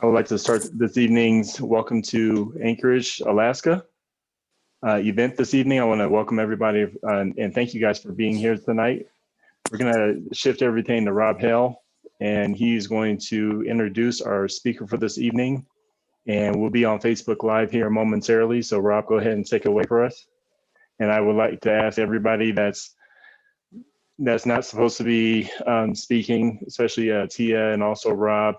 I would like to start this evening's Welcome to Anchorage, Alaska event this evening. I want to welcome everybody and thank you guys for being here tonight. We're going to shift everything to Rob Hale, and he's going to introduce our speaker for this evening. And we'll be on Facebook Live here momentarily. So Rob, go ahead and take it away for us. And I would like to ask everybody that's not supposed to be speaking, especially Tia and also Rob,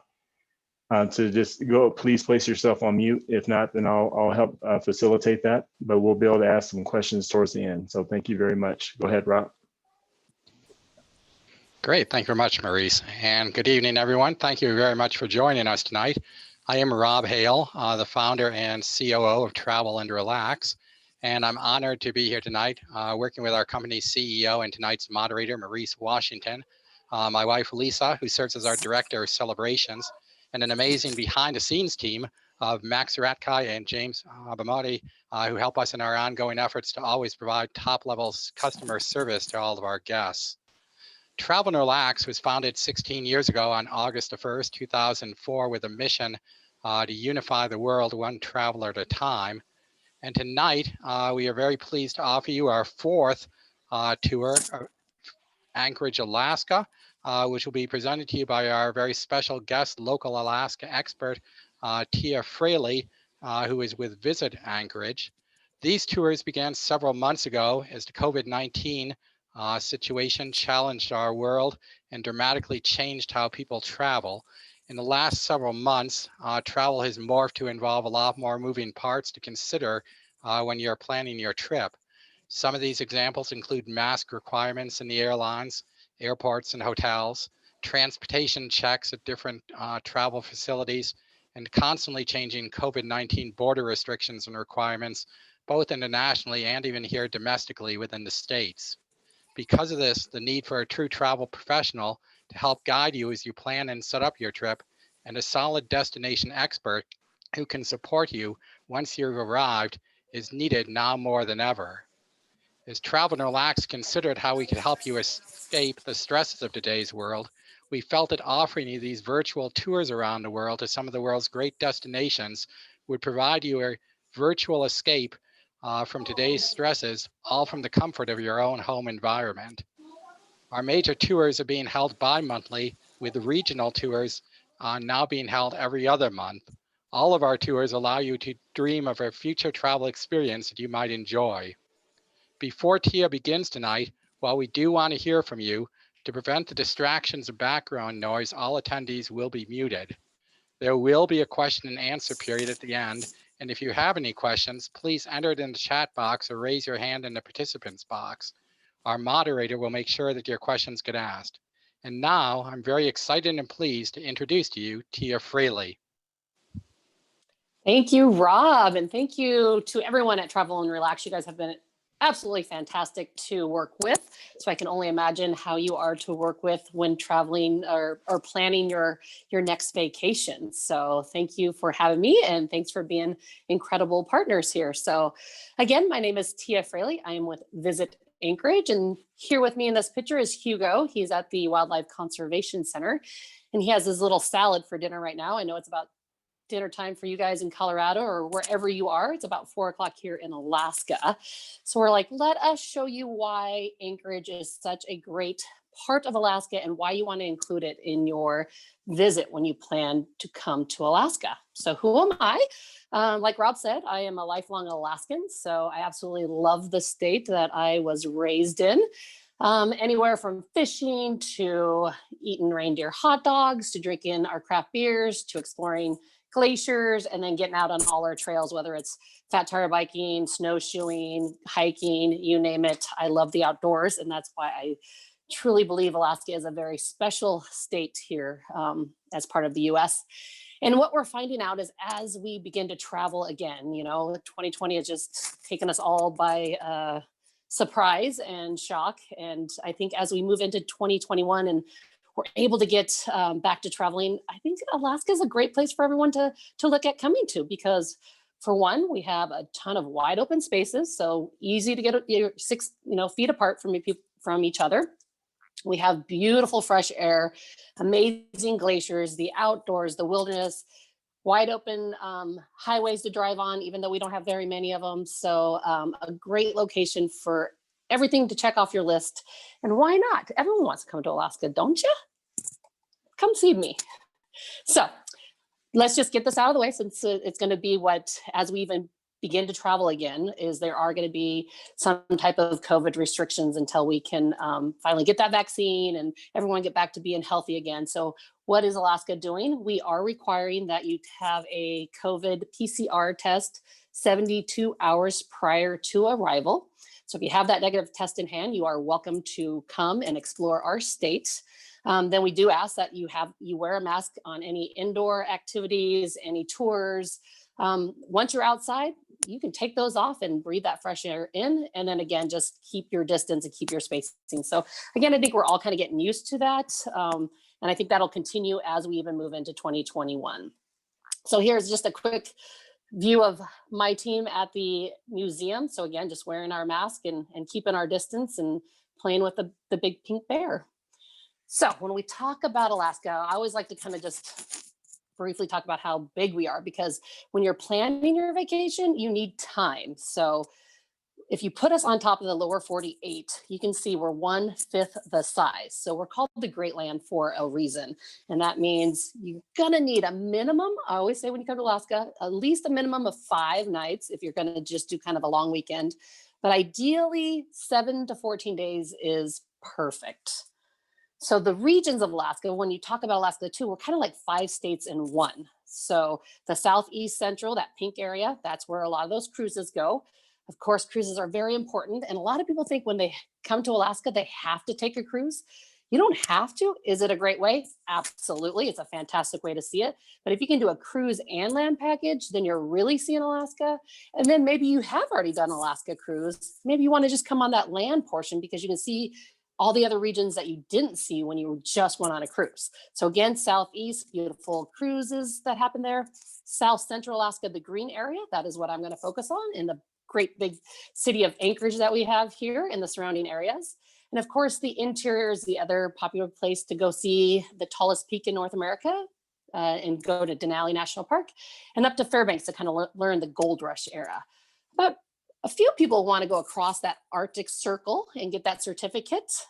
to just go, please place yourself on mute. If not, then I'll help facilitate that, but we'll be able to ask some questions towards the end. So thank you very much. Go ahead, Rob. Great, thank you very much, Maurice. And good evening, everyone. Thank you very much for joining us tonight. I am Rob Hale, the founder and COO of Travel and Relax. And I'm honored to be here tonight, working with our company's CEO and tonight's moderator, Maurice Washington, my wife, Lisa, who serves as our director of celebrations, and an amazing behind the scenes team of Max Ratkai and James Abamati, who help us in our ongoing efforts to always provide top level customer service to all of our guests. Travel and Relax was founded 16 years ago on August 1st, 2004, with a mission to unify the world one traveler at a time. And tonight, we are very pleased to offer you our fourth tour of Anchorage, Alaska, which will be presented to you by our very special guest, local Alaska expert, Tia Froehle, who is with Visit Anchorage. These tours began several months ago as the COVID-19 situation challenged our world and dramatically changed how people travel. In the last several months, travel has morphed to involve a lot more moving parts to consider when you're planning your trip. Some of these examples include mask requirements in the airlines, airports and hotels, transportation checks at different travel facilities, and constantly changing COVID-19 border restrictions and requirements, both internationally and even here domestically within the states. Because of this, the need for a true travel professional to help guide you as you plan and set up your trip, and a solid destination expert who can support you once you've arrived is needed now more than ever. As Travel and Relax considered how we could help you escape the stresses of today's world, we felt that offering you these virtual tours around the world to some of the world's great destinations would provide you a virtual escape from today's stresses, all from the comfort of your own home environment. Our major tours are being held bi-monthly, with the regional tours now being held every other month. All of our tours allow you to dream of a future travel experience that you might enjoy. Before Tia begins tonight, while we do want to hear from you, to prevent the distractions of background noise, all attendees will be muted. There will be a question and answer period at the end, and if you have any questions, please enter it in the chat box or raise your hand in the participants box. Our moderator will make sure that your questions get asked. And now I'm very excited and pleased to introduce to you Tia Froehle. Thank you, Rob, and thank you to everyone at Travel and Relax. You guys have been absolutely fantastic to work with. So I can only imagine how you are to work with when traveling or planning your next vacation. So thank you for having me, and thanks for being incredible partners here. So again, my name is Tia Froehle. I am with Visit Anchorage, and here with me in this picture is Hugo. He's at the Wildlife Conservation Center, and he has his little salad for dinner right now. I know it's about dinner time for you guys in Colorado or wherever you are. It's about 4 o'clock here in Alaska. So we're like, let us show you why Anchorage is such a great part of Alaska and why you want to include it in your visit when you plan to come to Alaska. So who am I? Like Rob said, I am a lifelong Alaskan. So I absolutely love the state that I was raised in. Anywhere from fishing to eating reindeer hot dogs, to drinking our craft beers, to exploring glaciers, and then getting out on all our trails, whether it's fat tire biking, snowshoeing, hiking, you name it. I love the outdoors, and that's why I truly believe Alaska is a very special state here as part of the US. And what we're finding out is as we begin to travel again, 2020 has just taken us all by surprise and shock. And I think as we move into 2021 and we're able to get back to traveling, I think Alaska is a great place for everyone to look at coming to, because for one, we have a ton of wide open spaces, so easy to get 6 feet apart from each other. We have beautiful fresh air, amazing glaciers, the outdoors, the wilderness, wide open highways to drive on, even though we don't have very many of them. So a great location for everything to check off your list. And why not? Everyone wants to come to Alaska, don't you? Come see me. So let's just get this out of the way, since it's going to be as we even begin to travel again, is there are going to be some type of COVID restrictions until we can finally get that vaccine and everyone get back to being healthy again. So what is Alaska doing? We are requiring that you have a COVID PCR test 72 hours prior to arrival. So if you have that negative test in hand, you are welcome to come and explore our state. Then we do ask that you wear a mask on any indoor activities, any tours. Once you're outside, you can take those off and breathe that fresh air in. And then again, just keep your distance and keep your spacing. So again, I think we're all kind of getting used to that. And I think that'll continue as we even move into 2021. So here's just a quick view of my team at the museum. So again, just wearing our mask and keeping our distance and playing with the big pink bear. So when we talk about Alaska, I always like to kind of just briefly talk about how big we are, because when you're planning your vacation, you need time. So if you put us on top of the lower 48, you can see we're 1/5 the size. So we're called the Great Land for a reason. And that means you're gonna need a minimum, I always say when you come to Alaska, at least a minimum of 5 nights if you're gonna just do kind of a long weekend. But ideally 7 to 14 days is perfect. So the regions of Alaska, when you talk about Alaska too, we're kind of like 5 states in one. So the Southeast Central, that pink area, that's where a lot of those cruises go. Of course, cruises are very important. And a lot of people think when they come to Alaska, they have to take a cruise. You don't have to. Is it a great way? Absolutely. It's a fantastic way to see it. But if you can do a cruise and land package, then you're really seeing Alaska. And then maybe you have already done Alaska cruise. Maybe you want to just come on that land portion because you can see all the other regions that you didn't see when you just went on a cruise. So again, Southeast, beautiful cruises that happen there. South Central Alaska, the green area, that is what I'm going to focus on in the great big city of Anchorage that we have here in the surrounding areas. And of course, the interior is the other popular place to go see the tallest peak in North America and go to Denali National Park and up to Fairbanks to kind of learn the gold rush era. But a few people want to go across that Arctic Circle and get that certificate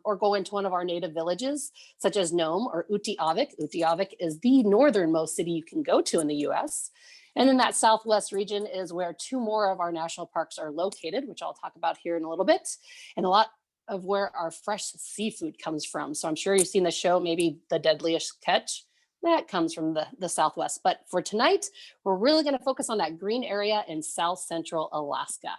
or go into one of our native villages, such as Nome or Utiavik. Utiavik is the northernmost city you can go to in the US. And then that Southwest region is where 2 more of our national parks are located, which I'll talk about here in a little bit, and a lot of where our fresh seafood comes from. So I'm sure you've seen the show, maybe The Deadliest Catch. That comes from the Southwest. But for tonight, we're really going to focus on that green area in South Central Alaska.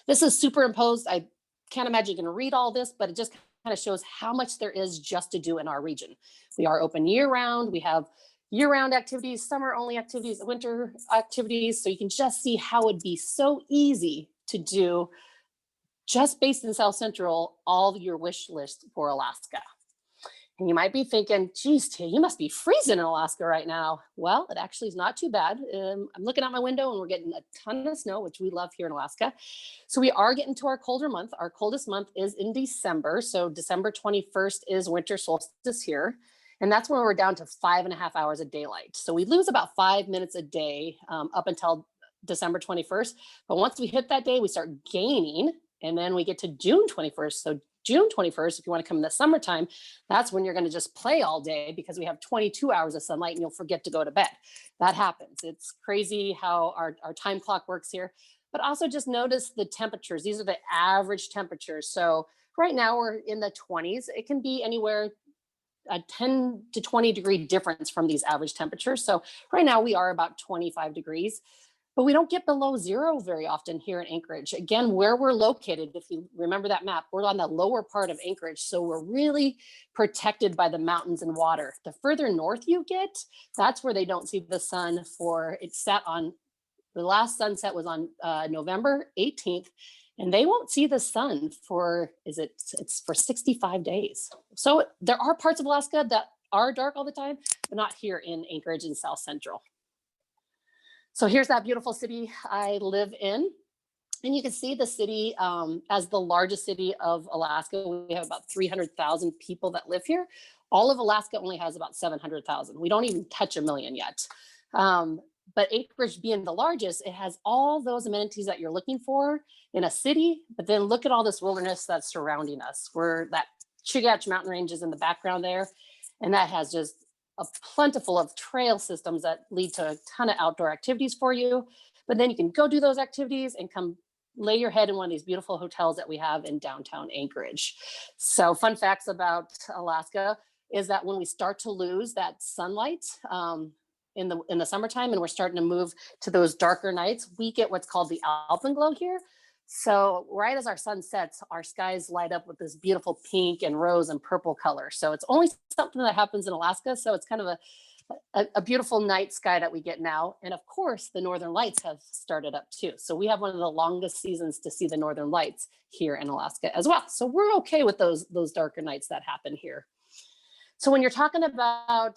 This is superimposed. I can't imagine you can read all this, but it just kind of shows how much there is just to do in our region. We are open year round. We have year-round activities, summer-only activities, winter activities. So you can just see how it'd be so easy to do, just based in South Central, all your wish list for Alaska. And you might be thinking, geez, Tia, you must be freezing in Alaska right now. Well, it actually is not too bad. I'm looking out my window and we're getting a ton of snow, which we love here in Alaska. So we are getting to our colder month. Our coldest month is in December. So December 21st is winter solstice here. And that's when we're down to 5.5 hours of daylight. So we lose about 5 minutes a day up until December 21st. But once we hit that day, we start gaining. And then we get to June 21st. So June 21st, if you want to come in the summertime, that's when you're going to just play all day because we have 22 hours of sunlight and you'll forget to go to bed. That happens. It's crazy how our time clock works here. But also just notice the temperatures. These are the average temperatures. So right now we're in the 20s. It can be anywhere a 10 to 20 degree difference from these average temperatures. So right now we are about 25 degrees. But we don't get below 0 very often here in Anchorage. Again, where we're located, if you remember that map, we're on the lower part of Anchorage. So we're really protected by the mountains and water. The further north you get, that's where they don't see the sun for, it set on, the last sunset was on November 18th. And they won't see the sun for, it's for 65 days. So there are parts of Alaska that are dark all the time, but not here in Anchorage and South Central. So here's that beautiful city I live in. And you can see the city as the largest city of Alaska. We have about 300,000 people that live here. All of Alaska only has about 700,000. We don't even touch 1 million yet. But Anchorage being the largest, it has all those amenities that you're looking for in a city, but then look at all this wilderness that's surrounding us. Where that Chugach mountain range is in the background there, and that has just a plentiful of trail systems that lead to a ton of outdoor activities for you. But then you can go do those activities and come lay your head in one of these beautiful hotels that we have in downtown Anchorage. So fun facts about Alaska is that when we start to lose that sunlight, in the summertime, and we're starting to move to those darker nights, we get what's called the alpenglow here. So right as our sun sets, our skies light up with this beautiful pink and rose and purple color. So it's only something that happens in Alaska. So it's kind of a beautiful night sky that we get now. And of course, the northern lights have started up too. So we have one of the longest seasons to see the northern lights here in Alaska as well. So we're okay with those darker nights that happen here. So when you're talking about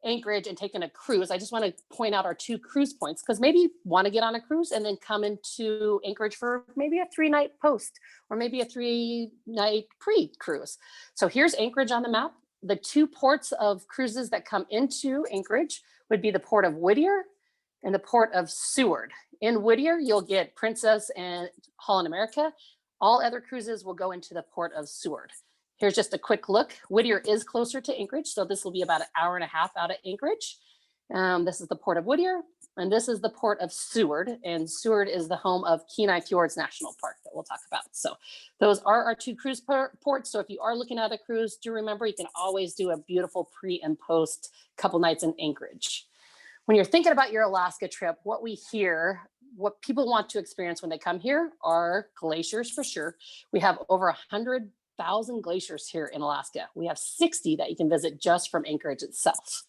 Anchorage and taking a cruise, I just want to point out our 2 cruise points, because maybe you want to get on a cruise and then come into Anchorage for maybe a 3-night post or maybe a 3-night pre-cruise. So here's Anchorage on the map. The 2 ports of cruises that come into Anchorage would be the port of Whittier and the port of Seward. In Whittier, you'll get Princess and Holland America. All other cruises will go into the port of Seward. Here's just a quick look. Whittier is closer to Anchorage, so this will be about 1.5 hours out of Anchorage. This is the port of Whittier, and this is the port of Seward, and Seward is the home of Kenai Fjords National Park that we'll talk about. So those are our 2 cruise ports. So if you are looking at a cruise, do remember you can always do a beautiful pre and post couple nights in Anchorage. When you're thinking about your Alaska trip, what we hear, what people want to experience when they come here are glaciers for sure. We have over 100,000 glaciers here in Alaska. We have 60 that you can visit just from Anchorage itself.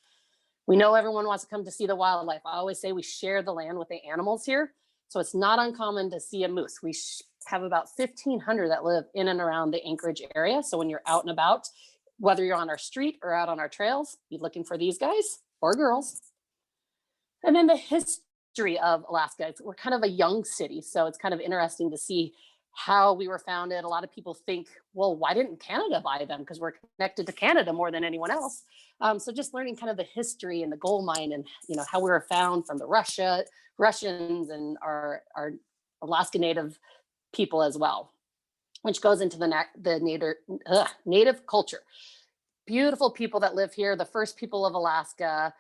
We know everyone wants to come to see the wildlife. I always say we share the land with the animals here. So it's not uncommon to see a moose. We have about 1,500 that live in and around the Anchorage area. So when you're out and about, whether you're on our street or out on our trails, be looking for these guys or girls. And then the history of Alaska. We're kind of a young city, so it's kind of interesting to see how we were founded. A lot of people think, well, why didn't Canada buy them? Because we're connected to Canada more than anyone else. So just learning kind of the history and the gold mine and how we were found from the Russians and our Alaska Native people as well, which goes into the native culture. Beautiful people that live here, the first people of Alaska.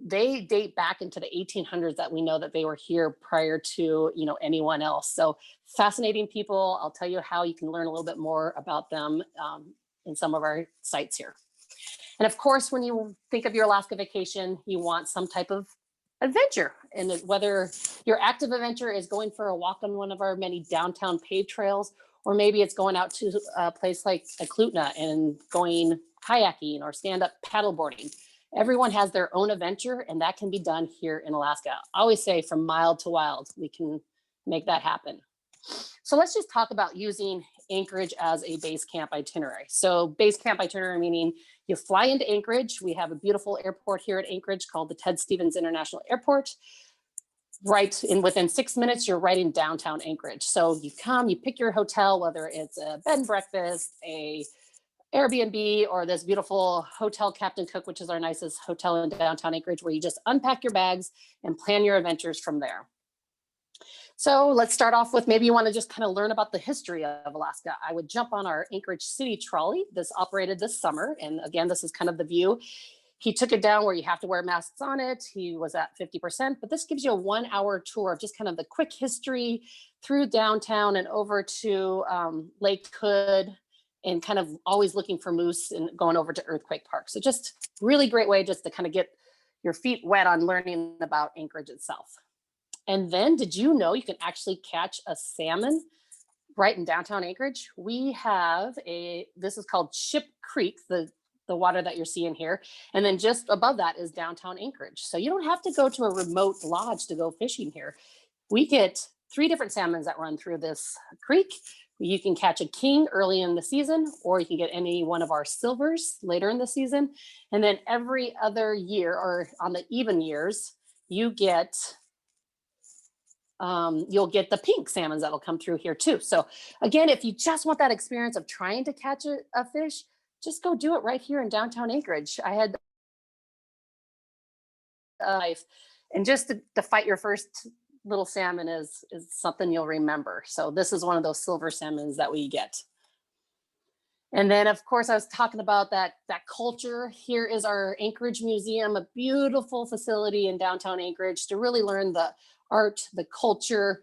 They date back into the 1800s that we know that they were here prior to anyone else. So fascinating people. I'll tell you how you can learn a little bit more about them in some of our sites here. And of course, when you think of your Alaska vacation, you want some type of adventure. And whether your active adventure is going for a walk on one of our many downtown paved trails, or maybe it's going out to a place like Eklutna and going kayaking or stand-up paddleboarding. Everyone has their own adventure, and that can be done here in Alaska. I always say from mild to wild, we can make that happen. So let's just talk about using Anchorage as a base camp itinerary. So base camp itinerary meaning you fly into Anchorage. We have a beautiful airport here at Anchorage called the Ted Stevens International Airport. Within 6 minutes, you're right in downtown Anchorage. So you come, you pick your hotel, whether it's a bed and breakfast, a Airbnb, or this beautiful Hotel Captain Cook, which is our nicest hotel in downtown Anchorage, where you just unpack your bags and plan your adventures from there. So let's start off with, maybe you want to just kind of learn about the history of Alaska. I would jump on our Anchorage City trolley. This operated this summer. And again, this is kind of the view. He took it down where you have to wear masks on it. He was at 50%, but this gives you a 1-hour tour of just kind of the quick history through downtown and over to Lake Hood, and kind of always looking for moose and going over to Earthquake Park. So just really great way just to kind of get your feet wet on learning about Anchorage itself. And then, did you know you can actually catch a salmon right in downtown Anchorage? We have this is called Ship Creek, the water that you're seeing here. And then just above that is downtown Anchorage. So you don't have to go to a remote lodge to go fishing here. We get 3 different salmons that run through this creek. You can catch a king early in the season, or you can get any one of our silvers later in the season. And then every other year, or on the even years, you'll get the pink salmons that'll come through here too. So again, if you just want that experience of trying to catch a fish, just go do it right here in downtown Anchorage. I had life, and just to fight your first little salmon is something you'll remember. So this is one of those silver salmons that we get. And then, of course, I was talking about that culture. Here is our Anchorage Museum, a beautiful facility in downtown Anchorage to really learn the art, the culture,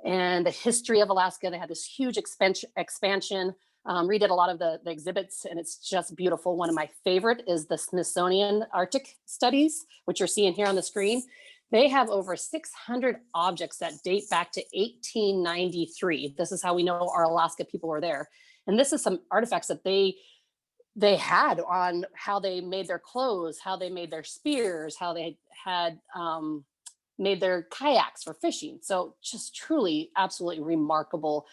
and the history of Alaska. They had this huge expansion. Redid a lot of the exhibits, and it's just beautiful. One of my favorite is the Smithsonian Arctic Studies, which you're seeing here on the screen. They have over 600 objects that date back to 1893. This is how we know our Alaska people were there. And this is some artifacts that they had on how they made their clothes, how they made their spears, how they had made their kayaks for fishing. So just truly, absolutely remarkable.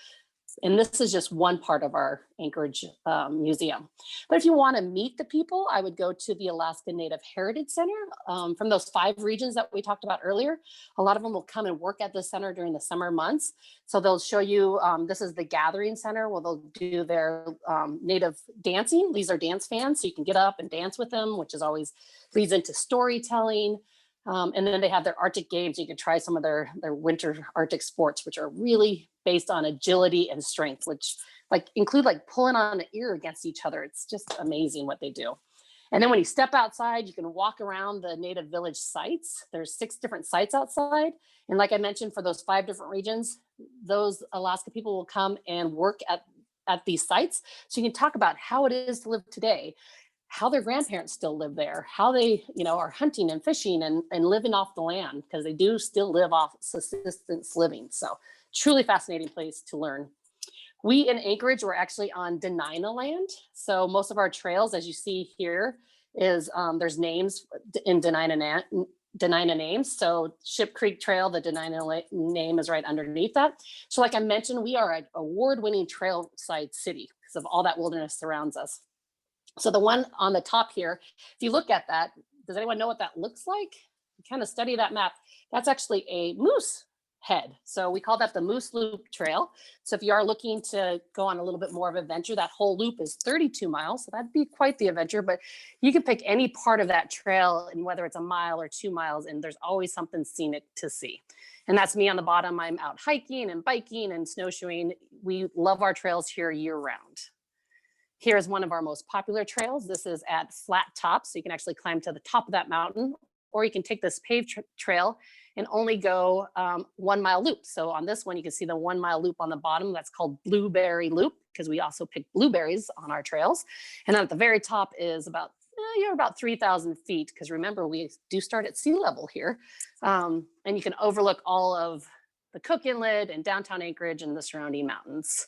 And this is just one part of our Anchorage Museum. But if you want to meet the people, I would go to the Alaska Native Heritage Center. From those 5 regions that we talked about earlier, a lot of them will come and work at the center during the summer months. So they'll show you, this is the gathering center where they'll do their native dancing. These are dance fans, so you can get up and dance with them, which is always leads into storytelling. And then they have their Arctic games. You can try some of their winter Arctic sports, which are really based on agility and strength, which include pulling on an ear against each other. It's just amazing what they do. And then when you step outside, you can walk around the native village sites. There's 6 different sites outside. And like I mentioned, for those 5 different regions, those Alaska people will come and work at these sites. So you can talk about how it is to live today, how their grandparents still live there, how they, are hunting and fishing and living off the land, because they do still live off subsistence living. So truly fascinating place to learn. We in Anchorage, we're actually on Dena'ina land. So most of our trails, as you see here, is there's names in Dena'ina names. So Ship Creek Trail, the Dena'ina name is right underneath that. So like I mentioned, we are an award-winning trail site city because of all that wilderness surrounds us. So the one on the top here, if you look at that, does anyone know what that looks like? You kind of study that map. That's actually a moose head. So we call that the Moose Loop Trail. So if you are looking to go on a little bit more of an adventure, that whole loop is 32 miles. So that'd be quite the adventure, but you can pick any part of that trail, and whether it's a mile or 2 miles, and there's always something scenic to see. And that's me on the bottom. I'm out hiking and biking and snowshoeing. We love our trails here year round. Here's one of our most popular trails. This is at Flat Top, so you can actually climb to the top of that mountain, or you can take this paved trail and only go 1 mile loop. So on this one, you can see the 1 mile loop on the bottom. That's called Blueberry Loop, because we also pick blueberries on our trails. And then at the very top is about 3,000 feet, because remember, we do start at sea level here. And you can overlook all of the Cook Inlet and downtown Anchorage and the surrounding mountains.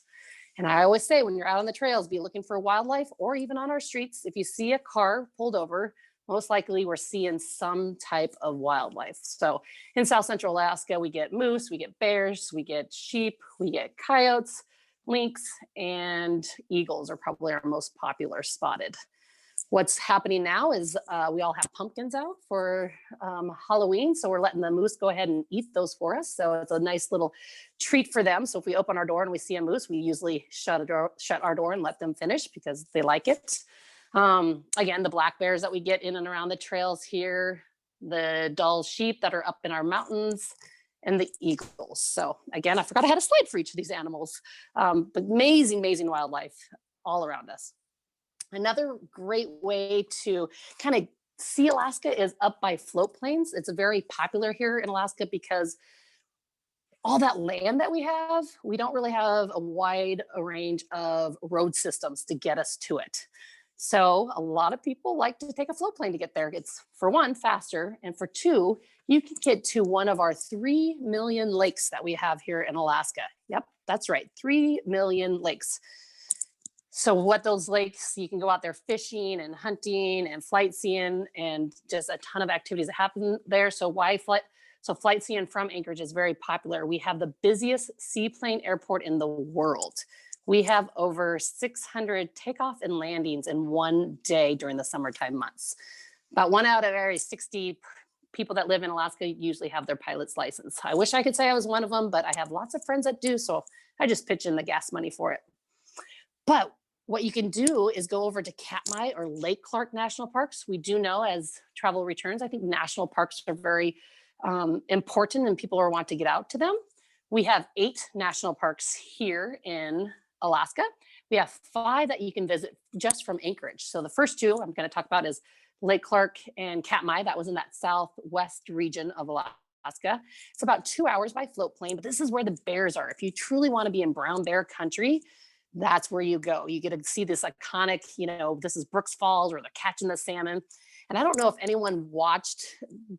And I always say, when you're out on the trails, be looking for wildlife, or even on our streets. If you see a car pulled over, most likely we're seeing some type of wildlife. So in South Central Alaska, we get moose, we get bears, we get sheep, we get coyotes, lynx, and eagles are probably our most popular spotted. What's happening now is we all have pumpkins out for Halloween. So we're letting the moose go ahead and eat those for us. So it's a nice little treat for them. So if we open our door and we see a moose, we usually shut our door and let them finish because they like it. Again, the black bears that we get in and around the trails here, the dull sheep that are up in our mountains, and the eagles. So again, I forgot I had a slide for each of these animals. But amazing, amazing wildlife all around us. Another great way to kind of see Alaska is up by float planes. It's very popular here in Alaska because all that land that we have, we don't really have a wide range of road systems to get us to it. So a lot of people like to take a float plane to get there. It's, for one, faster, and for two, you can get to one of our 3 million lakes that we have here in Alaska. Yep, that's right, 3 million lakes. So what those lakes, you can go out there fishing and hunting and flight seeing, and just a ton of activities that happen there. So flight seeing from Anchorage is very popular. We have the busiest seaplane airport in the world. We have over 600 takeoff and landings in one day during the summertime months. About 1 out of every 60 people that live in Alaska usually have their pilot's license. I wish I could say I was one of them, but I have lots of friends that do, so I just pitch in the gas money for it. But what you can do is go over to Katmai or Lake Clark National Parks. We do know as travel returns, I think national parks are very important and people want to get out to them. We have 8 national parks here in Alaska. We have 5 that you can visit just from Anchorage. So the first 2 I'm going to talk about is Lake Clark and Katmai. That was in that southwest region of Alaska. It's about 2 hours by float plane, but this is where the bears are. If you truly want to be in brown bear country, that's where you go. You get to see this iconic, this is Brooks Falls where they're catching the salmon. And I don't know if anyone watched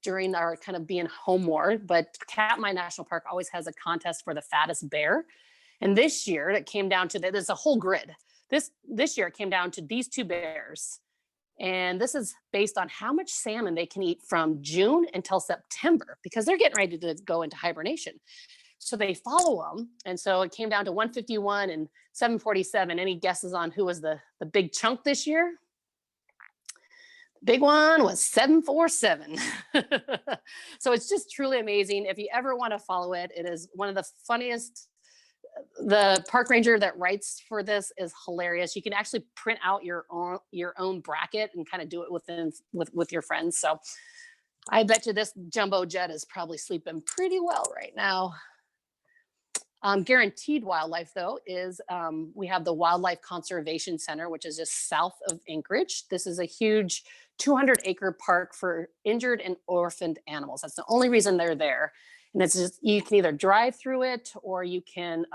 during our kind of being home war, but Katmai National Park always has a contest for the fattest bear. And this year it came down to, there's a whole grid. This year it came down to these 2 bears. And this is based on how much salmon they can eat from June until September, because they're getting ready to go into hibernation. So they follow them. And so it came down to 151 and 747. Any guesses on who was the big chunk this year? Big one was 747. So it's just truly amazing. If you ever want to follow it, it is one of the funniest. The park ranger that writes for this is hilarious. You can actually print out your own bracket and kind of do it with your friends. So I bet you this jumbo jet is probably sleeping pretty well right now. Guaranteed wildlife, though, is we have the Wildlife Conservation Center, which is just south of Anchorage. This is a huge 200-acre park for injured and orphaned animals. That's the only reason they're there. And it's just, you can either drive through it or you can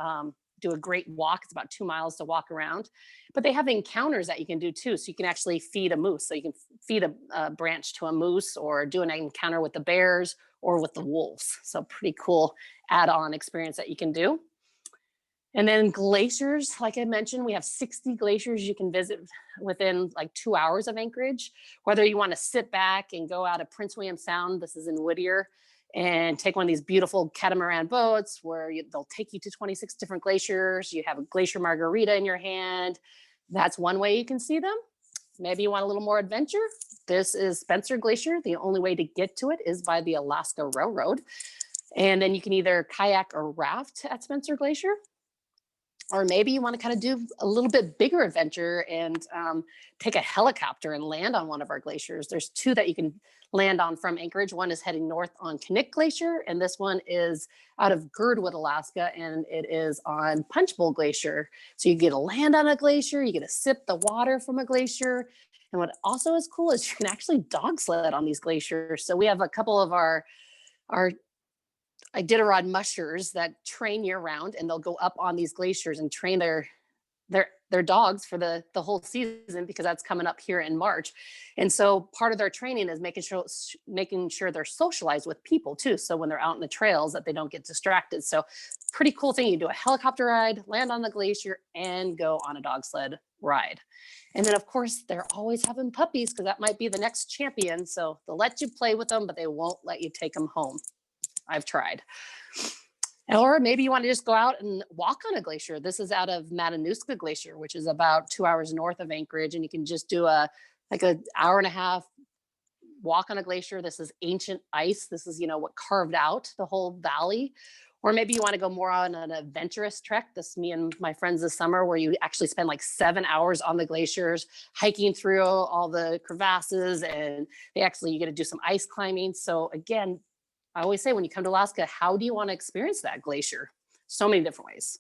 do a great walk. It's about 2 miles to walk around. But they have encounters that you can do too. So you can actually feed a moose. So you can feed a branch to a moose or do an encounter with the bears or with the wolves. So pretty cool add-on experience that you can do. And then glaciers, like I mentioned, we have 60 glaciers you can visit within like 2 hours of Anchorage. Whether you want to sit back and go out of Prince William Sound, this is in Whittier, and take one of these beautiful catamaran boats where they'll take you to 26 different glaciers. You have a glacier margarita in your hand. That's one way you can see them. Maybe you want a little more adventure. This is Spencer Glacier. The only way to get to it is by the Alaska Railroad. And then you can either kayak or raft at Spencer Glacier. Or maybe you want to kind of do a little bit bigger adventure and take a helicopter and land on one of our glaciers. There's 2 that you can land on from Anchorage. One is heading north on Knik Glacier, and this one is out of Girdwood, Alaska, and it is on Punch Bowl Glacier. So you get to land on a glacier, you get to sip the water from a glacier. And what also is cool is you can actually dog sled on these glaciers. So we have a couple of our Iditarod mushers that train year round, and they'll go up on these glaciers and train their dogs for the whole season, because that's coming up here in March. And so part of their training is making sure they're socialized with people too. So when they're out in the trails that they don't get distracted. So pretty cool thing. You do a helicopter ride, land on the glacier, and go on a dog sled ride. And then of course they're always having puppies, because that might be the next champion. So they'll let you play with them, but they won't let you take them home. I've tried. Or maybe you want to just go out and walk on a glacier. This is out of Matanuska Glacier, which is about 2 hours north of Anchorage. And you can just do an hour and a half walk on a glacier. This is ancient ice. This is, what carved out the whole valley. Or maybe you want to go more on an adventurous trek. This me and my friends this summer, where you actually spend like 7 hours on the glaciers, hiking through all the crevasses, and you get to do some ice climbing. So again, I always say when you come to Alaska, how do you want to experience that glacier? So many different ways.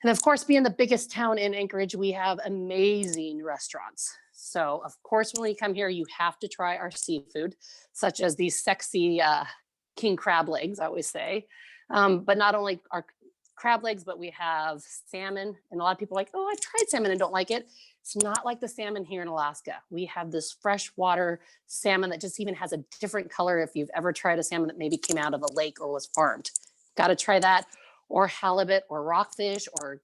And of course, being the biggest town in Anchorage, we have amazing restaurants. So of course, when you come here, you have to try our seafood, such as these sexy king crab legs, I always say. But not only our crab legs, but we have salmon. And a lot of people are like, oh, I've tried salmon and don't like it. It's not like the salmon here in Alaska. We have this freshwater salmon that just even has a different color. If you've ever tried a salmon that maybe came out of a lake or was farmed, got to try that. Or halibut or rockfish or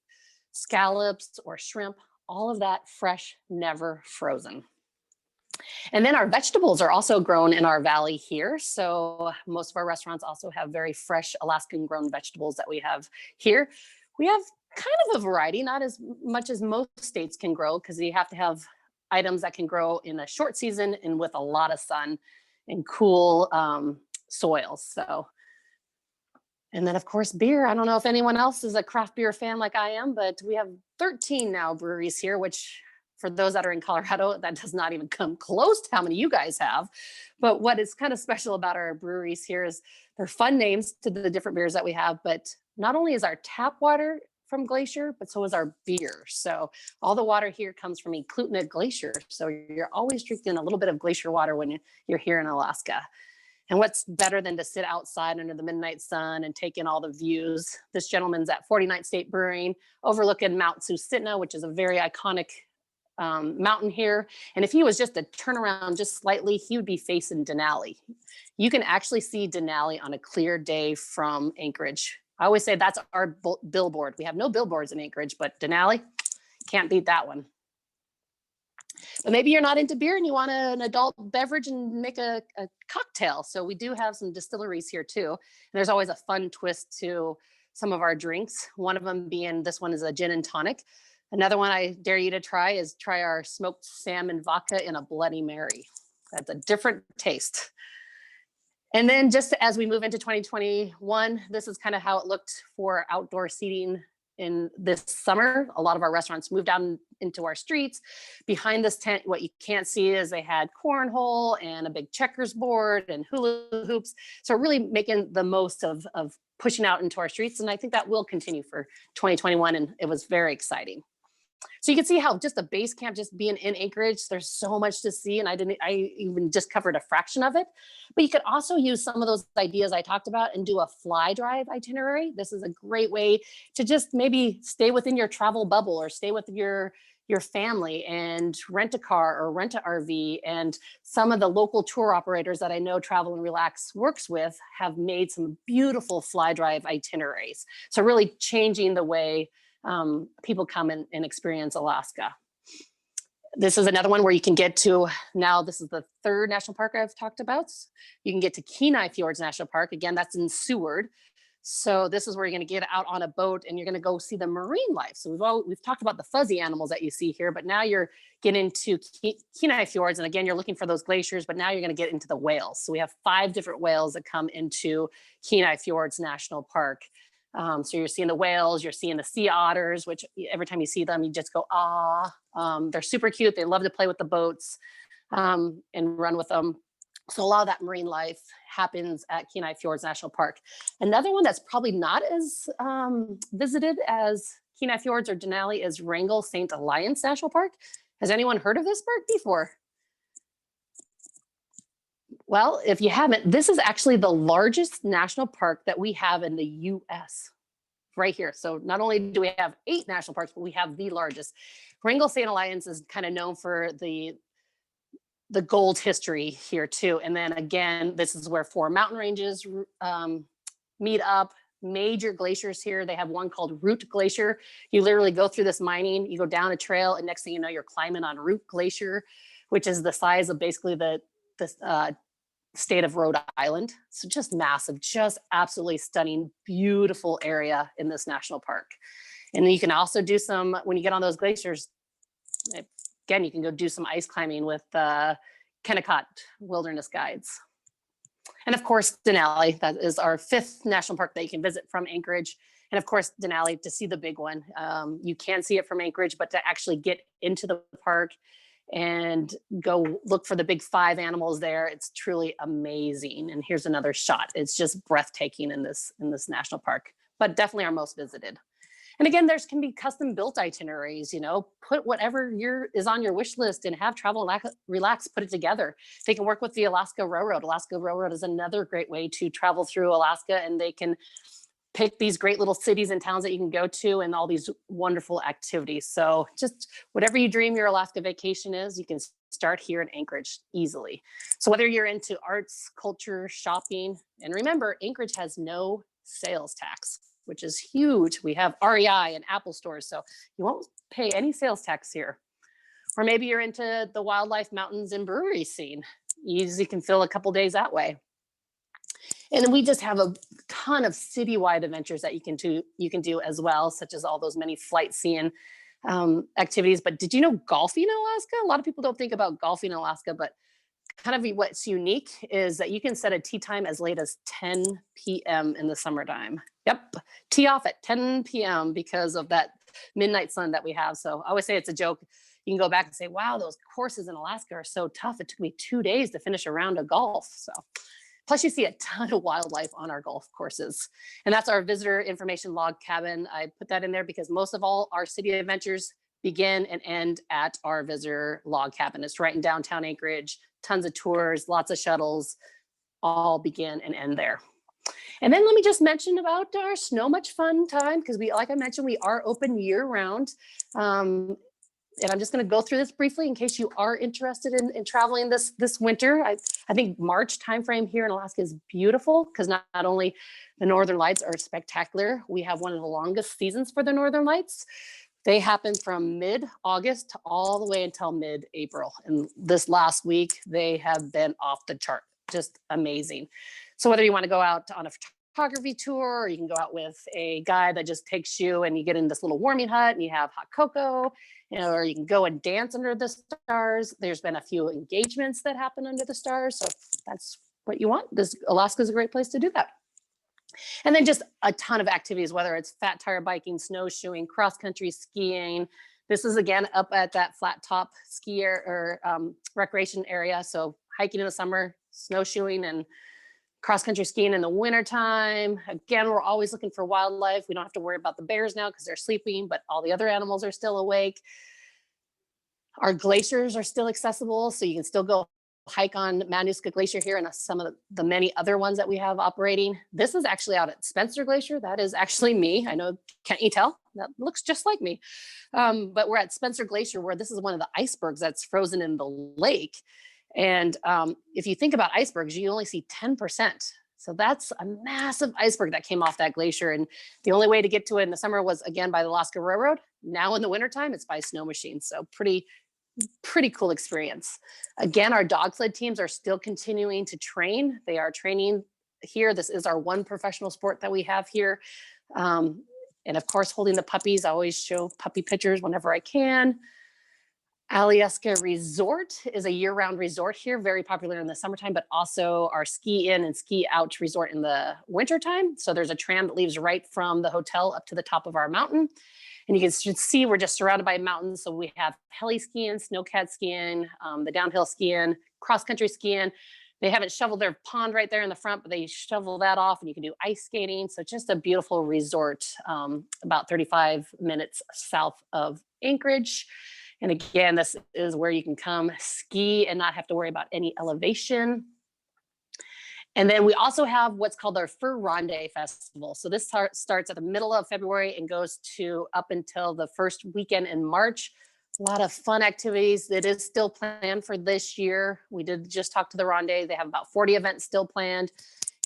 scallops or shrimp, all of that fresh, never frozen. And then our vegetables are also grown in our valley here. So most of our restaurants also have very fresh Alaskan grown vegetables that we have here. We have kind of a variety, not as much as most states can grow, because you have to have items that can grow in a short season and with a lot of sun and cool soils. So And then of course, beer. I don't know if anyone else is a craft beer fan like I am, but we have 13 now breweries here, which for those that are in Colorado, that does not even come close to how many you guys have. But what is kind of special about our breweries here is they're fun names to the different beers that we have, but not only is our tap water from Glacier, but so is our beer. So all the water here comes from Eklutna Glacier. So you're always drinking a little bit of glacier water when you're here in Alaska. And what's better than to sit outside under the midnight sun and take in all the views? This gentleman's at 49th State Brewing, overlooking Mount Susitna, which is a very iconic mountain here. And if he was just to turn around just slightly, he would be facing Denali. You can actually see Denali on a clear day from Anchorage. I always say that's our billboard. We have no billboards in Anchorage, but Denali, can't beat that one. But maybe you're not into beer and you want an adult beverage and make a cocktail. So we do have some distilleries here too. And there's always a fun twist to some of our drinks. One of them being, this one is a gin and tonic. Another one I dare you to try is try our smoked salmon vodka in a Bloody Mary. That's a different taste. And then just as we move into 2021, this is kind of how it looked for outdoor seating in this summer. A lot of our restaurants moved out into our streets. Behind this tent, what you can't see is they had cornhole and a big checkers board and hula hoops. So really making the most of pushing out into our streets. And I think that will continue for 2021. And it was very exciting. So you can see how just the base camp, just being in Anchorage, there's so much to see. And I even just covered a fraction of it, but you could also use some of those ideas I talked about and do a fly drive itinerary. This is a great way to just maybe stay within your travel bubble or stay with your family and rent a car or rent an RV. And some of the local tour operators that I know Travel and Relax works with have made some beautiful fly drive itineraries. So really changing the way people come and experience Alaska. This is another one where you can get to, now this is the third national park I've talked about. You can get to Kenai Fjords National Park. Again, that's in Seward. So this is where you're going to get out on a boat and you're going to go see the marine life. So we've talked about the fuzzy animals that you see here, but now you're getting to Kenai Fjords. And again, you're looking for those glaciers, but now you're going to get into the whales. So we have 5 different whales that come into Kenai Fjords National Park. So you're seeing the whales, you're seeing the sea otters, which every time you see them, you just go, ah. They're super cute. They love to play with the boats and run with them. So a lot of that marine life happens at Kenai Fjords National Park. Another one that's probably not as visited as Kenai Fjords or Denali is Wrangell St. Alliance National Park. Has anyone heard of this park before? Well, if you haven't, this is actually the largest national park that we have in the US right here. So not only do we have 8 national parks, but we have the largest. Wrangell St. Alliance is kind of known for the gold history here too. And then again, this is where 4 mountain ranges meet up, major glaciers here. They have one called Root Glacier. You literally go through this mining, you go down a trail, and next thing you know, you're climbing on Root Glacier, which is the size of basically the state of Rhode Island. So just massive, just absolutely stunning, beautiful area in this national park. And then you can also do some, when you get on those glaciers, again, you can go do some ice climbing with Kennecott Wilderness Guides. And of course, Denali, that is our 5th national park that you can visit from Anchorage. And of course, Denali, to see the big one. You can see it from Anchorage, but to actually get into the park and go look for the big 5 animals there, it's truly amazing. And here's another shot. It's just breathtaking in this national park, but definitely our most visited. And again, there's can be custom built itineraries, put whatever is on your wish list and have Travel and Relax put it together. They can work with the Alaska Railroad. Alaska Railroad is another great way to travel through Alaska, and they can pick these great little cities and towns that you can go to and all these wonderful activities. So just whatever you dream your Alaska vacation is, you can start here in Anchorage easily. So whether you're into arts, culture, shopping, and remember, Anchorage has no sales tax, which is huge. We have REI and Apple stores, so you won't pay any sales tax here. Or maybe you're into the wildlife, mountains, and brewery scene. You easily can fill a couple days that way. And then we just have a ton of citywide adventures that you can do as well, such as all those many flight seeing activities. But did you know golfing in Alaska? A lot of people don't think about golfing in Alaska, but kind of what's unique is that you can set a tee time as late as 10 p.m. in the summertime. Yep, tee off at 10 p.m. because of that midnight sun that we have. So I always say it's a joke. You can go back and say, wow, those courses in Alaska are so tough. It took me 2 days to finish a round of golf. So plus you see a ton of wildlife on our golf courses. And that's our visitor information log cabin. I put that in there because most of all our city adventures begin and end at our visitor log cabin. It's right in downtown Anchorage, tons of tours, lots of shuttles, all begin and end there. And then let me just mention about our Snow Much Fun time, because we, like I mentioned, we are open year round. And I'm just going to go through this briefly in case you are interested in traveling this winter. I think March timeframe here in Alaska is beautiful because not only the Northern Lights are spectacular, we have one of the longest seasons for the Northern Lights. They happen from mid-August to all the way until mid-April. And this last week, they have been off the chart, just amazing. So whether you want to go out on a photography tour, or you can go out with a guide that just takes you and you get in this little warming hut and you have hot cocoa, or you can go and dance under the stars. There's been a few engagements that happen under the stars. So if that's what you want, Alaska is a great place to do that. And then just a ton of activities, whether it's fat tire biking, snowshoeing, cross-country skiing. This is again up at that flat top ski or recreation area. So hiking in the summer, snowshoeing and cross-country skiing in the wintertime. Again, we're always looking for wildlife. We don't have to worry about the bears now because they're sleeping, but all the other animals are still awake. Our glaciers are still accessible, so you can still go hike on Manuska Glacier here and some of the many other ones that we have operating. This is actually out at Spencer Glacier. That is actually me. I know, can't you tell? That looks just like me. But we're at Spencer Glacier, where this is one of the icebergs that's frozen in the lake. And if you think about icebergs, you only see 10%. So that's a massive iceberg that came off that glacier. And the only way to get to it in the summer was, again, by the Alaska Railroad. Now in the wintertime, it's by snow machines. So pretty cool experience. Again, our dog sled teams are still continuing to train. They are training here. This is our one professional sport that we have here. And of course, holding the puppies. I always show puppy pictures whenever I can. Alyeska Resort is a year-round resort here, very popular in the summertime, but also our ski in and ski out resort in the wintertime. So there's a tram that leaves right from the hotel up to the top of our mountain. And you can see we're just surrounded by mountains. So we have heli skiing, snowcat skiing, the downhill skiing, cross-country skiing. They haven't shoveled their pond right there in the front, but they shovel that off and you can do ice skating. So just a beautiful resort, about 35 minutes south of Anchorage. And again, this is where you can come ski and not have to worry about any elevation. And then we also have what's called our Fur Ronde Festival. So this starts at the middle of February and goes to up until the first weekend in March. A lot of fun activities. It is still planned for this year. We did just talk to the Ronde. They have about 40 events still planned.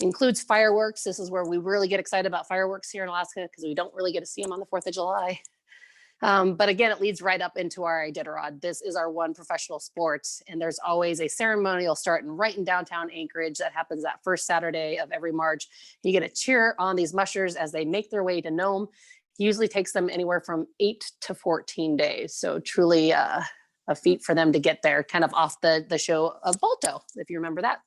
Includes fireworks. This is where we really get excited about fireworks here in Alaska because we don't really get to see them on the 4th of July. But again, it leads right up into our Iditarod. This is our one professional sport, and there's always a ceremonial starting right in downtown Anchorage that happens that first Saturday of every March. You get to cheer on these mushers as they make their way to Nome. It usually takes them anywhere from 8 to 14 days. So truly a feat for them to get there, kind of off the show of Balto, if you remember that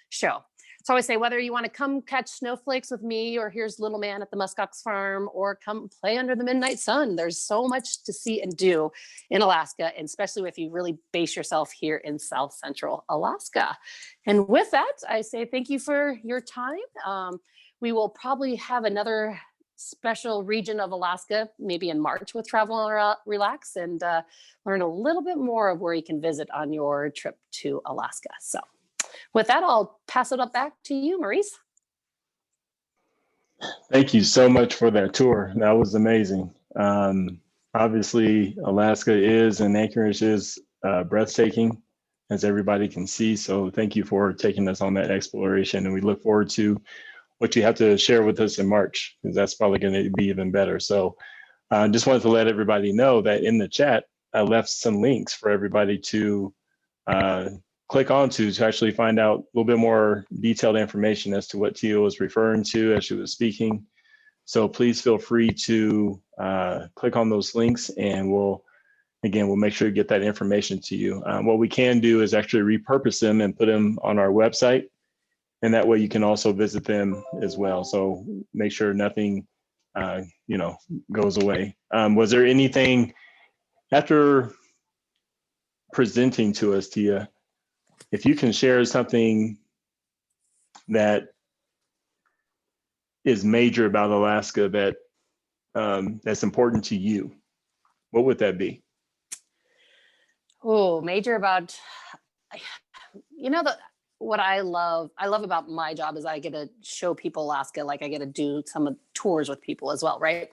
show. So I always say, whether you want to come catch snowflakes with me, or here's little man at the muskox farm, or come play under the midnight sun, there's so much to see and do in Alaska, and especially if you really base yourself here in South Central Alaska. And with that, I say thank you for your time. We will probably have another special region of Alaska, maybe in March, with Travel and Relax, and learn a little bit more of where you can visit on your trip to Alaska. So with that, I'll pass it up back to you, Maurice. Thank you so much for that tour. That was amazing. Obviously, Alaska is and Anchorage is breathtaking, as everybody can see. So thank you for taking us on that exploration. And we look forward to what you have to share with us in March, because that's probably going to be even better. So I just wanted to let everybody know that in the chat, I left some links for everybody to click on to actually find out a little bit more detailed information as to what Tia was referring to as she was speaking. So please feel free to click on those links, and we'll again, we'll make sure to get that information to you. What we can do is actually repurpose them and put them on our website. And that way you can also visit them as well. So make sure nothing, goes away. Was there anything after presenting to us, Tia, if you can share something that is major about Alaska that that's important to you, what would that be? Oh, major about, what I love about my job is I get to show people Alaska, like I get to do some tours with people as well, right?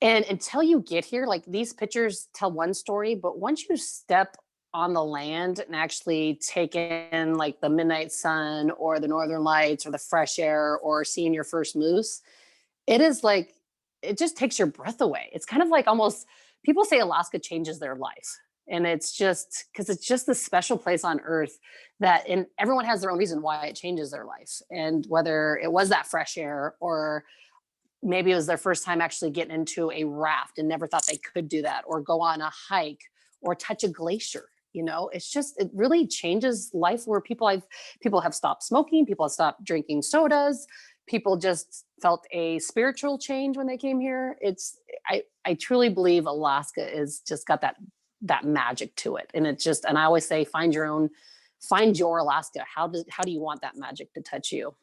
And until you get here, like these pictures tell one story, but once you step on the land and actually take in like the midnight sun or the northern lights or the fresh air or seeing your first moose, it is like, it just takes your breath away. It's kind of like almost, people say Alaska changes their life. And it's just because it's just this special place on earth that, and everyone has their own reason why it changes their life. And whether it was that fresh air, or maybe it was their first time actually getting into a raft and never thought they could do that, or go on a hike or touch a glacier. It's just, it really changes life where people have stopped smoking, people have stopped drinking sodas, people just felt a spiritual change when they came here. I truly believe Alaska is just got that magic to it. And and I always say, find your Alaska. How do you want that magic to touch you?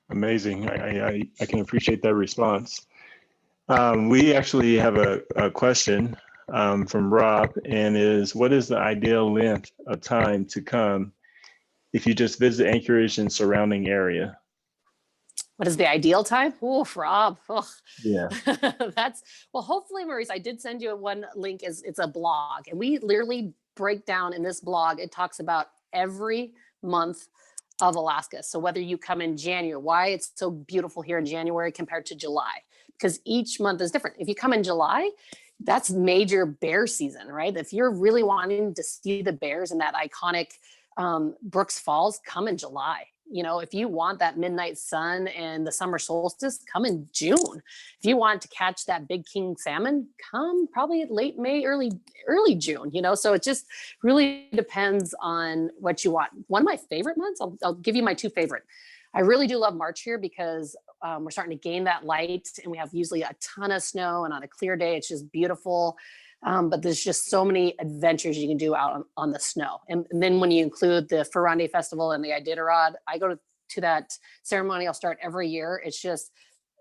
Amazing. I can appreciate that response. We actually have a question from Rob, and what is the ideal length of time to come if you just visit Anchorage and surrounding area? What is the ideal time? Oof, Rob. Oh. Yeah. Hopefully, Maurice, I did send you one link. It's a blog, and we literally break down in this blog. It talks about every month of Alaska. So whether you come in January, why it's so beautiful here in January compared to July, because each month is different. If you come in July, that's major bear season, right? If you're really wanting to see the bears in that iconic Brooks Falls, come in July. If you want that midnight sun and the summer solstice, come in June. If you want to catch that big king salmon, come probably late May, early June, so it just really depends on what you want. One of my favorite months, I'll give you my two favorite. I really do love March here because we're starting to gain that light, and we have usually a ton of snow, and on a clear day, it's just beautiful. But there's just so many adventures you can do out on the snow. And then when you include the Ferrande Festival and the Iditarod, I go to that ceremony. I'll start every year. It's just,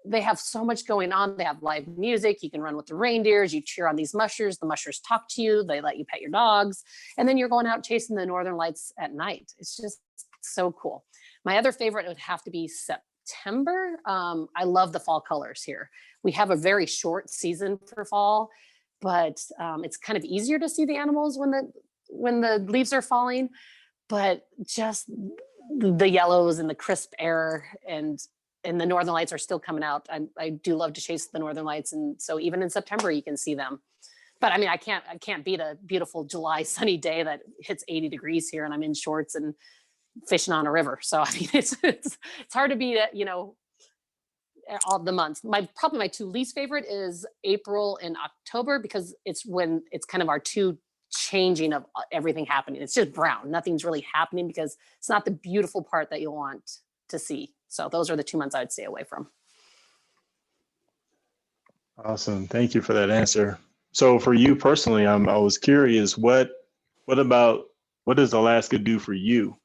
they have so much going on. They have live music. You can run with the reindeers. You cheer on these mushers. The mushers talk to you. They let you pet your dogs. And then you're going out chasing the northern lights at night. It's just so cool. My other favorite would have to be September. I love the fall colors here. We have a very short season for fall, but it's kind of easier to see the animals when the leaves are falling. But just the yellows and the crisp air and the northern lights are still coming out. I do love to chase the northern lights, and so even in September you can see them. But I mean, I can't beat a beautiful July sunny day that hits 80 degrees here, and I'm in shorts and fishing on a river. So I mean, it's hard to beat it, all the months. Probably my two least favorite is April and October, because it's when it's kind of our two changing of everything happening. It's just brown. Nothing's really happening because it's not the beautiful part that you want to see. So those are the 2 months I'd stay away from. Awesome. Thank you for that answer. So for you personally, I was curious, what does Alaska do for you?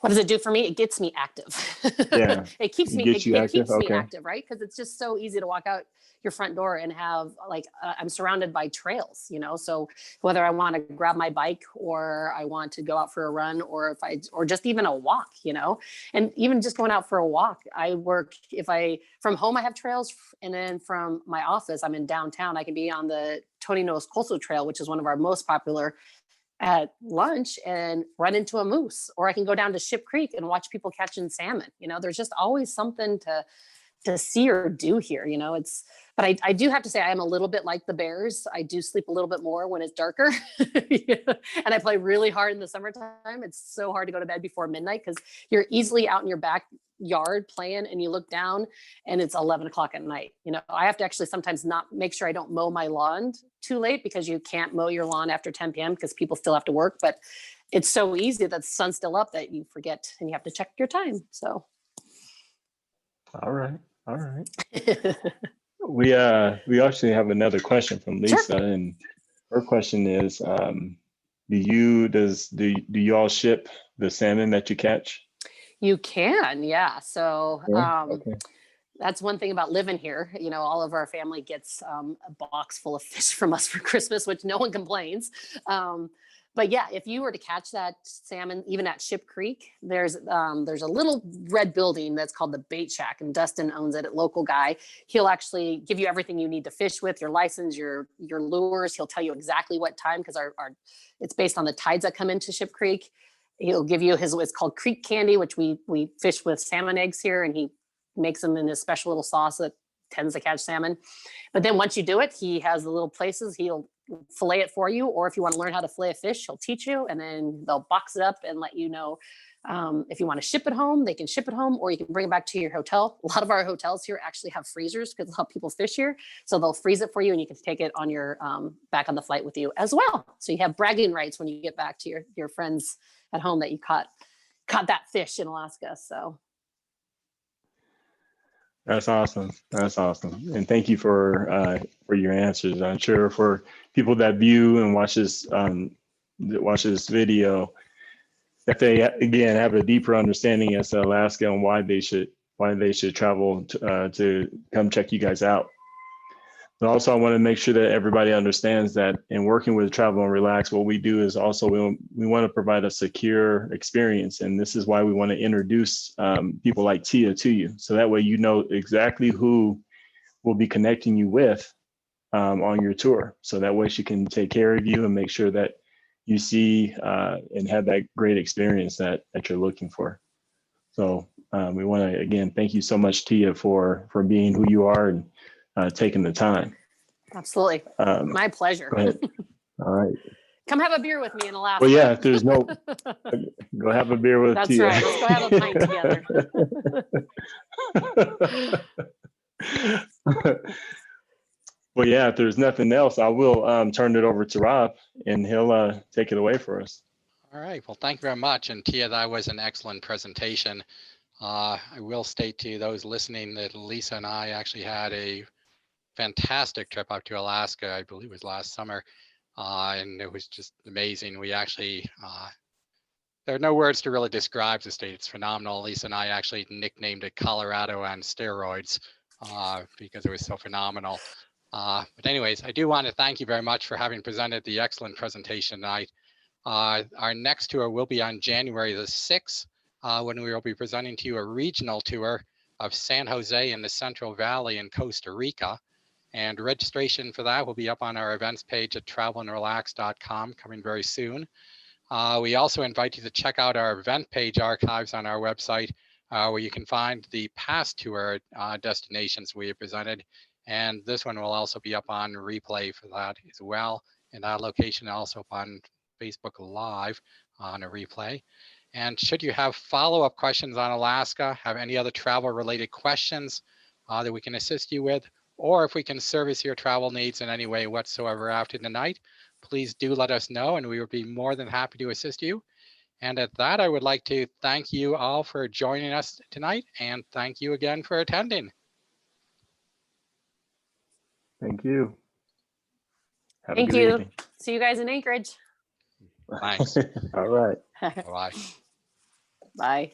What does it do for me? It gets me active. Yeah. It keeps me Okay. active, right? Because it's just so easy to walk out your front door and have I'm surrounded by trails, so whether I want to grab my bike or I want to go out for a run, or just even a walk, and even just going out for a walk. From home, I have trails, and then from my office, I'm in downtown. I can be on the Tony Nose Coastal Trail, which is one of our most popular, at lunch and run into a moose, or I can go down to Ship Creek and watch people catching salmon. There's just always something to see or do here. But I do have to say, I am a little bit like the bears. I do sleep a little bit more when it's darker. And I play really hard in the summertime. It's so hard to go to bed before midnight because you're easily out in your backyard playing and you look down and it's 11 o'clock at night. I have to actually sometimes not make sure I don't mow my lawn too late because you can't mow your lawn after 10 p.m. because people still have to work. But it's so easy that the sun's still up that you forget and you have to check your time. So. All right. We actually have another question from Lisa, Sure. and her question is, do you all ship the salmon that you catch? You can, yeah. So Okay. that's one thing about living here. All of our family gets a box full of fish from us for Christmas, which no one complains. But yeah, if you were to catch that salmon, even at Ship Creek, there's a little red building that's called the Bait Shack, and Dustin owns it, a local guy. He'll actually give you everything you need to fish with, your license, your lures. He'll tell you exactly what time, because it's based on the tides that come into Ship Creek. He'll give you it's called Creek Candy, which we fish with salmon eggs here, and he makes them in his special little sauce that tends to catch salmon. But then once you do it, he has the little places he'll fillet it for you, or if you want to learn how to fillet a fish, he'll teach you, and then they'll box it up and let you know if you want to ship it home. They can ship it home, or you can bring it back to your hotel. A lot of our hotels here actually have freezers because a lot of people fish here, so they'll freeze it for you and you can take it on your back on the flight with you as well. So you have bragging rights when you get back to your friends at home that you caught that fish in Alaska. So That's awesome. And thank you for your answers. I'm sure for people that view and watch this video, that they again have a deeper understanding as to Alaska and why they should travel to come check you guys out. But also, I want to make sure that everybody understands that in working with Travel and Relax, what we do is also we want to provide a secure experience. And this is why we want to introduce people like Tia to you. So that way, you know exactly who will be connecting you with on your tour. So that way she can take care of you and make sure that you see and have that great experience that you're looking for. So we want to, again, thank you so much, Tia, for being who you are and taking the time. Absolutely. My pleasure. Go ahead. All right. Come have a beer with me in Alaska. Well, yeah, if there's no, go have a beer with That's Tia. right. Let's go have a pint together. Well, yeah, if there's nothing else, I will turn it over to Rob and he'll take it away for us. All right. Well, thank you very much. And Tia, that was an excellent presentation. I will state to those listening that Lisa and I actually had a fantastic trip up to Alaska. I believe it was last summer. And it was just amazing. We actually, there are no words to really describe the state. It's phenomenal. Lisa and I actually nicknamed it Colorado on steroids because it was so phenomenal. But anyways, I do want to thank you very much for having presented the excellent presentation tonight. Our next tour will be on January the 6th, when we will be presenting to you a regional tour of San Jose and the Central Valley in Costa Rica. And registration for that will be up on our events page at travelandrelax.com coming very soon. We also invite you to check out our event page archives on our website, where you can find the past tour destinations we have presented. And this one will also be up on replay for that as well. And that location also up on Facebook Live on a replay. And should you have follow-up questions on Alaska, have any other travel related questions that we can assist you with, or if we can service your travel needs in any way whatsoever after tonight, please do let us know and we would be more than happy to assist you. And at that, I would like to thank you all for joining us tonight and thank you again for attending. Thank you. Have Thank a good you. evening. See you guys in Anchorage. Thanks. All right. Bye-bye. Bye.